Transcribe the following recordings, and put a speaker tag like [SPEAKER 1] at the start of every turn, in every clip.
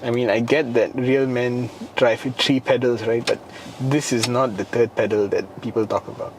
[SPEAKER 1] I mean, I get that real men drive with 3 pedals, right? But this is not the third pedal that people talk about.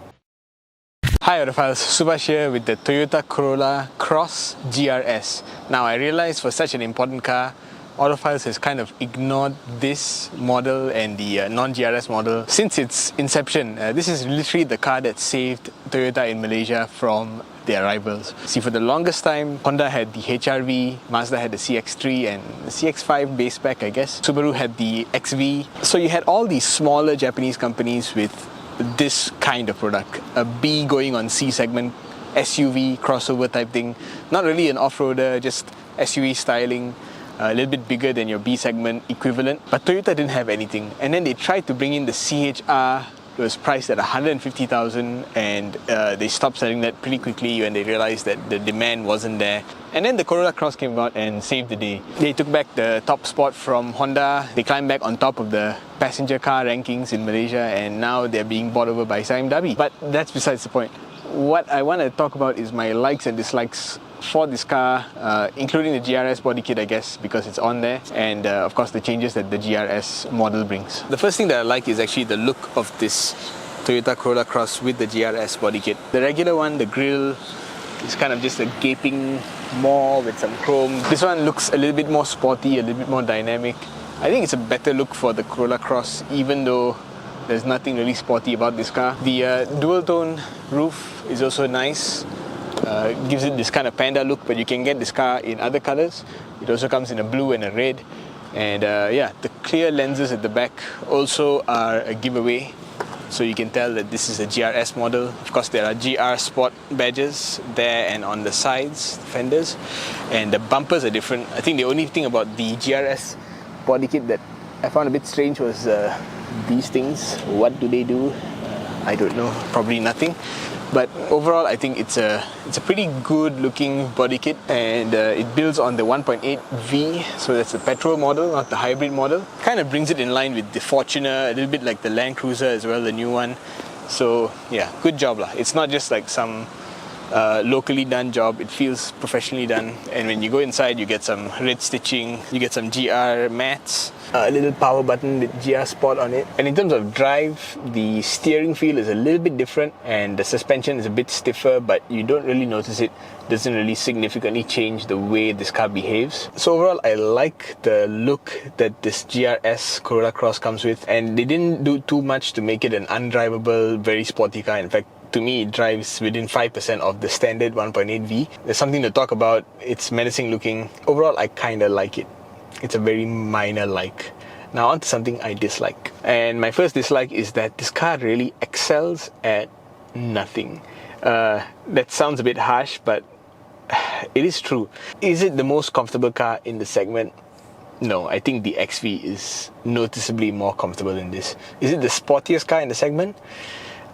[SPEAKER 1] Hi Autophiles, Subhash here with the Toyota Corolla Cross GR-S. Now I realize for such an important car, Autophiles has kind of ignored this model and the non-GR-S model since its inception. This is literally the car that saved Toyota in Malaysia from their rivals. See, for the longest time, Honda had the HR-V, Mazda had the CX-3 and the CX-5 base spec, I guess. Subaru had the XV. So you had all these smaller Japanese companies with this kind of product. A B going on C segment, SUV, crossover type thing. Not really an off-roader, just SUV styling. A little bit bigger than your B segment equivalent, but Toyota didn't have anything. And then they tried to bring in the CHR. It was priced at 150,000 and they stopped selling that pretty quickly when they realized that the demand wasn't there. And then the Corolla Cross came about and saved the day. They took back the top spot from Honda. They climbed back on top of the passenger car rankings in Malaysia, and now they're being bought over by BMW. But that's besides the point. What I want to talk about is my likes and dislikes for this car, including the GR-S body kit, I guess, because it's on there, and of course the changes that the GR-S model brings. The first thing that I like is actually the look of this Toyota Corolla Cross with the GR-S body kit. The regular one, the grille, is kind of just a gaping maw with some chrome. This one looks a little bit more sporty, a little bit more dynamic. I think it's a better look for the Corolla Cross, even though there's nothing really sporty about this car. The dual tone roof is also nice. Gives it this kind of panda look, but you can get this car in other colors. It also comes in a blue and a red. And yeah, the clear lenses at the back also are a giveaway. So you can tell that this is a GR-S model. Of course, there are GR Sport badges there and on the sides, fenders. And the bumpers are different. I think the only thing about the GR-S body kit that I found a bit strange was these things. What do they do? I don't know, probably nothing. But overall, I think it's a pretty good looking body kit, and it builds on the 1.8V, so that's the petrol model, not the hybrid model. Kind of brings it in line with the Fortuner, a little bit like the Land Cruiser as well, the new one. So yeah, good job lah. It's not just like some locally done job. It feels professionally done, and when you go inside you get some red stitching, you get some GR mats, a little power button with GR Sport on it. And in terms of drive, the steering feel is a little bit different and the suspension is a bit stiffer, but you don't really notice it. Doesn't really significantly change the way this car behaves. So overall, I like the look that this GR-S Corolla Cross comes with, and they didn't do too much to make it an undrivable, very sporty car. In fact, to me, it drives within 5% of the standard 1.8V. There's something to talk about. It's menacing looking. Overall, I kind of like it. It's a very minor like. Now on to something I dislike. And my first dislike is that this car really excels at nothing. That sounds a bit harsh, but it is true. Is it the most comfortable car in the segment? No, I think the XV is noticeably more comfortable than this. Is it the sportiest car in the segment?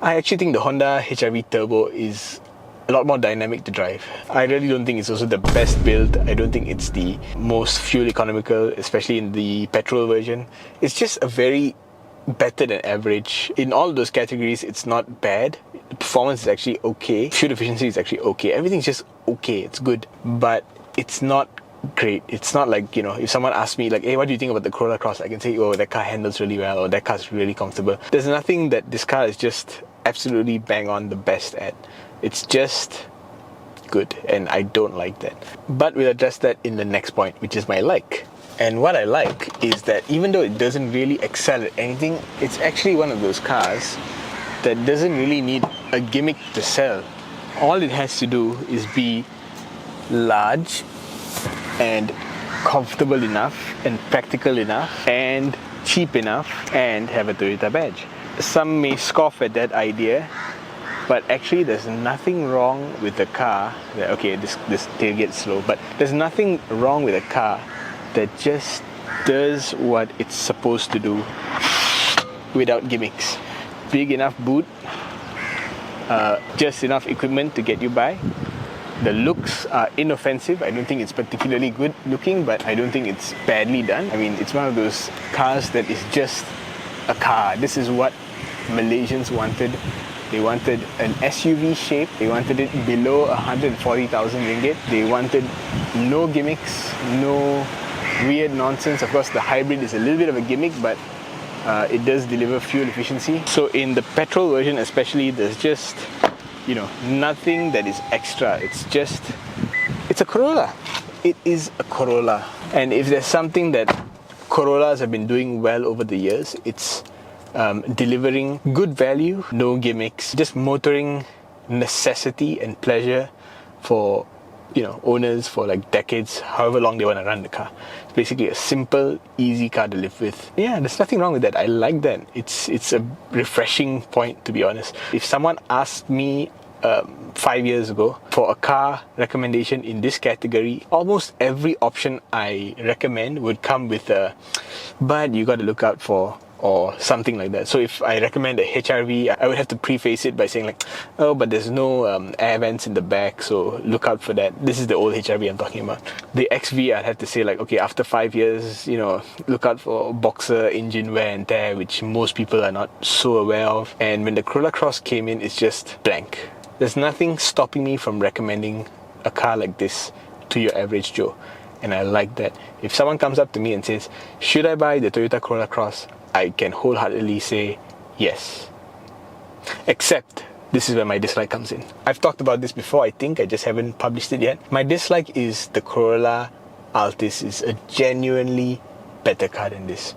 [SPEAKER 1] I actually think the Honda HR-V Turbo is a lot more dynamic to drive. I really don't think it's also the best build. I don't think it's the most fuel economical, especially in the petrol version. It's just a very better than average. In all those categories, it's not bad. The performance is actually okay. Fuel efficiency is actually okay. Everything's just okay. It's good. But it's not great. It's not like, you know, if someone asks me like, hey, what do you think about the Corolla Cross? I can say, oh, that car handles really well, or that car's really comfortable. There's nothing that this car is just absolutely bang on the best at. It's just good, and I don't like that. But we'll address that in the next point, which is my like. And what I like is that even though it doesn't really excel at anything, it's actually one of those cars that doesn't really need a gimmick to sell. All it has to do is be large and comfortable enough and practical enough and cheap enough and have a Toyota badge. Some may scoff at that idea, but actually there's nothing wrong with the car that, okay, this tailgate's slow, but there's nothing wrong with a car that just does what it's supposed to do without gimmicks. Big enough boot, just enough equipment to get you by. The looks are inoffensive. I don't think it's particularly good looking, but I don't think it's badly done. I mean, it's one of those cars that is just a car. This is what Malaysians wanted. They wanted an SUV shape. They wanted it below 140,000 ringgit. They wanted no gimmicks, no weird nonsense. Of course, the hybrid is a little bit of a gimmick, but it does deliver fuel efficiency. So in the petrol version especially, there's just, nothing that is extra. It's a Corolla. It is a Corolla. And if there's something that Corollas have been doing well over the years, it's delivering good value, no gimmicks, just motoring necessity and pleasure for owners for like decades, however long they want to run the car. It's basically a simple, easy car to live with. Yeah, there's nothing wrong with that. I like that. It's a refreshing point, to be honest. If someone asked me 5 years ago for a car recommendation in this category, almost every option I recommend would come with but you got to look out for, or something like that. So if I recommend a HRV, I would have to preface it by saying like, oh, but there's no air vents in the back, so look out for that. This is the old HRV I'm talking about. The XV, I'd have to say like, okay, after 5 years, look out for boxer engine wear and tear, which most people are not so aware of. And when the Corolla Cross came in, it's just blank. There's nothing stopping me from recommending a car like this to your average Joe. And I like that. If someone comes up to me and says, should I buy the Toyota Corolla Cross? I can wholeheartedly say yes. Except, this is where my dislike comes in. I've talked about this before, I think, I just haven't published it yet. My dislike is the Corolla Altis is a genuinely better car than this.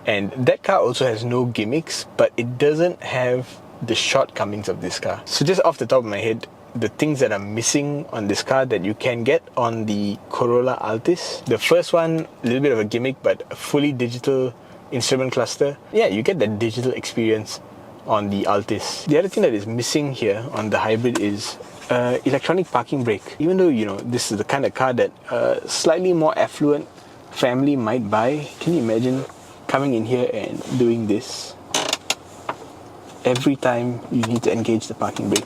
[SPEAKER 1] And that car also has no gimmicks, but it doesn't have the shortcomings of this car. So just off the top of my head, the things that are missing on this car that you can get on the Corolla Altis. The first one, a little bit of a gimmick, but a fully digital instrument cluster. Yeah, you get that digital experience on the Altis. The other thing that is missing here on the hybrid is electronic parking brake. Even though, this is the kind of car that a slightly more affluent family might buy, can you imagine coming in here and doing this every time you need to engage the parking brake?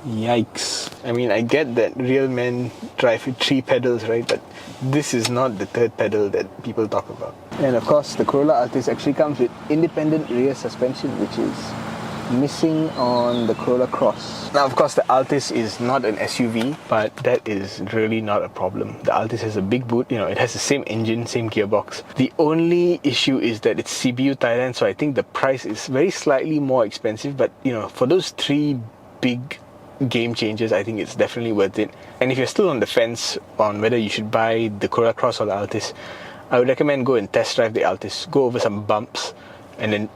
[SPEAKER 1] Yikes. I mean, I get that real men drive with 3 pedals, right? But this is not the third pedal that people talk about. And of course, the Corolla Altis actually comes with independent rear suspension, which is missing on the Corolla Cross. Now, of course, the Altis is not an SUV, but that is really not a problem. The Altis has a big boot, it has the same engine, same gearbox. The only issue is that it's CBU Thailand, so I think the price is very slightly more expensive, but for those 3 big game changers, I think it's definitely worth it. And if you're still on the fence on whether you should buy the Corolla Cross or the Altis, I would recommend go and test drive the Altis. Go over some bumps and then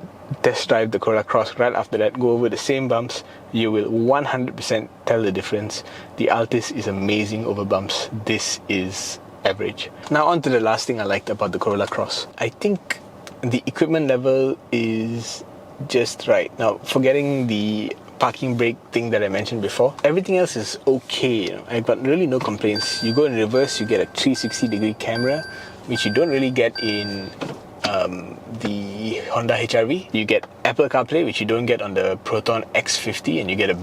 [SPEAKER 1] test drive the Corolla Cross. Right after that, go over the same bumps. You will 100% tell the difference. The Altis is amazing over bumps. This is average. Now on to the last thing I liked about the Corolla Cross. I think the equipment level is just right. Now, forgetting the parking brake thing that I mentioned before, everything else is okay. I've got really no complaints. You go in reverse, you get a 360-degree camera, which you don't really get in the Honda HR-V. You get Apple CarPlay, which you don't get on the Proton X50, and you get a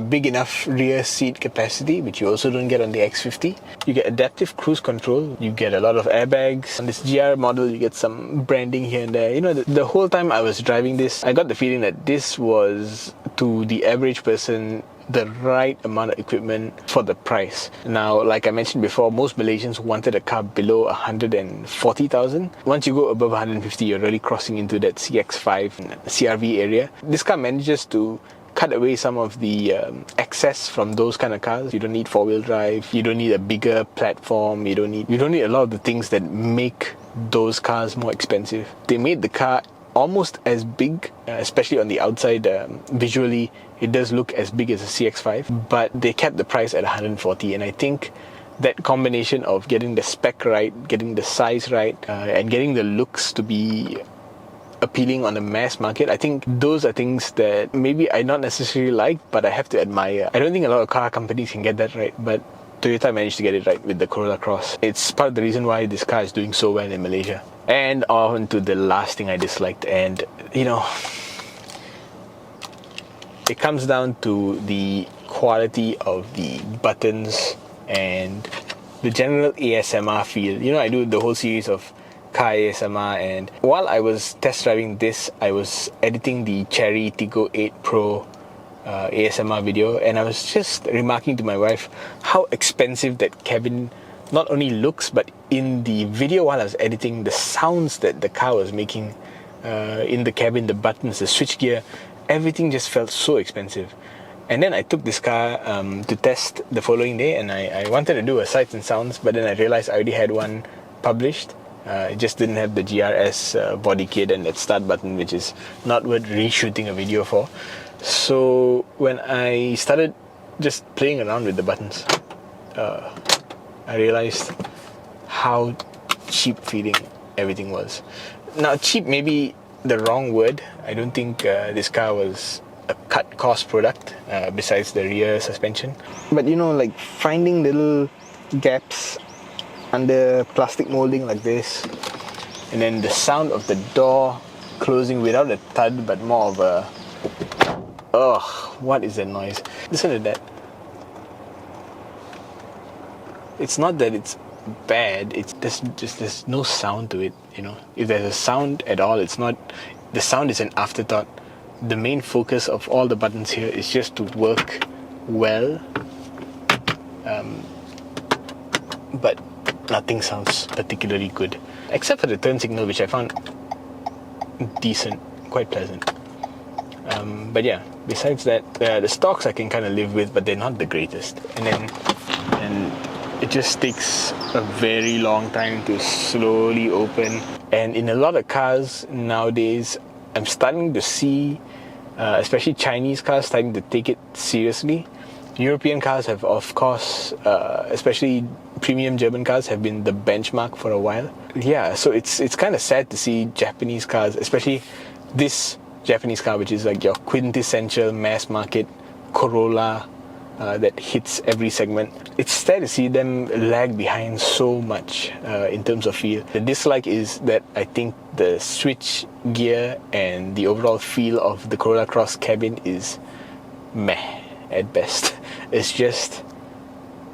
[SPEAKER 1] big enough rear seat capacity, which you also don't get on the X50. You get adaptive cruise control. You get a lot of airbags. On this GR model, you get some branding here and there. The whole time I was driving this, I got the feeling that this was, to the average person, the right amount of equipment for the price. Now, like I mentioned before, most Malaysians wanted a car below 140,000. Once you go above 150, you're really crossing into that CX-5 CR-V area. This car manages to cut away some of the excess from those kind of cars. You don't need 4-wheel drive. You don't need a bigger platform. You don't need a lot of the things that make those cars more expensive. They made the car almost as big, especially on the outside. Visually, it does look as big as a CX-5, but they kept the price at 140. And I think that combination of getting the spec right, getting the size right, and getting the looks to be appealing on the mass market, I think those are things that maybe I not necessarily like, but I have to admire. I don't think a lot of car companies can get that right, but Toyota managed to get it right with the Corolla Cross. It's part of the reason why this car is doing so well in Malaysia. And on to the last thing I disliked, and it comes down to the quality of the buttons and the general ASMR feel. I do the whole series of car ASMR, and while I was test driving this, I was editing the Cherry Tiggo 8 Pro ASMR video, and I was just remarking to my wife how expensive that cabin not only looks, but in the video while I was editing, the sounds that the car was making in the cabin, the buttons, the switchgear, everything just felt so expensive. And then I took this car to test the following day, and I wanted to do a sights and sounds, but then I realized I already had one published. It just didn't have the GR-S body kit and that start button, which is not worth reshooting a video for. So when I started just playing around with the buttons, I realized how cheap feeling everything was. Now, cheap may be the wrong word. I don't think this car was a cut cost product besides the rear suspension. But you know, like finding little gaps under plastic molding like this, and then the sound of the door closing without a thud but more of a what is that noise? Listen to that. It's not that it's bad, it's there's no sound to it, you know. If there's a sound at all, it's not, the sound is an afterthought. The main focus of all the buttons here is just to work well, but nothing sounds particularly good, except for the turn signal, which I found decent, quite pleasant. But yeah, besides that, the stocks I can kind of live with, but they're not the greatest. And it just takes a very long time to slowly open. And in a lot of cars nowadays, I'm starting to see, especially Chinese cars, starting to take it seriously. European cars have, of course, especially premium German cars, have been the benchmark for a while. Yeah, so it's kind of sad to see Japanese cars, especially this Japanese car, which is like your quintessential mass market Corolla that hits every segment. It's sad to see them lag behind so much in terms of feel. The dislike is that I think the switch gear and the overall feel of the Corolla Cross cabin is meh at best. It's just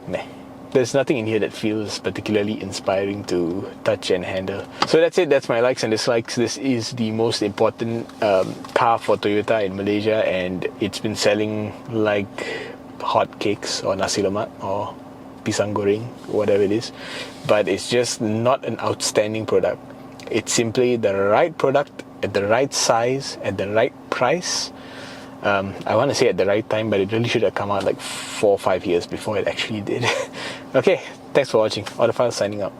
[SPEAKER 1] meh. There's nothing in here that feels particularly inspiring to touch and handle. So that's it, that's my likes and dislikes. This is the most important car for Toyota in Malaysia, and it's been selling like hotcakes or nasi lemak or pisang goreng, whatever it is. But it's just not an outstanding product. It's simply the right product at the right size, at the right price. I want to say at the right time, but it really should have come out like 4 or 5 years before it actually did. Okay, thanks for watching. Autophiles signing out.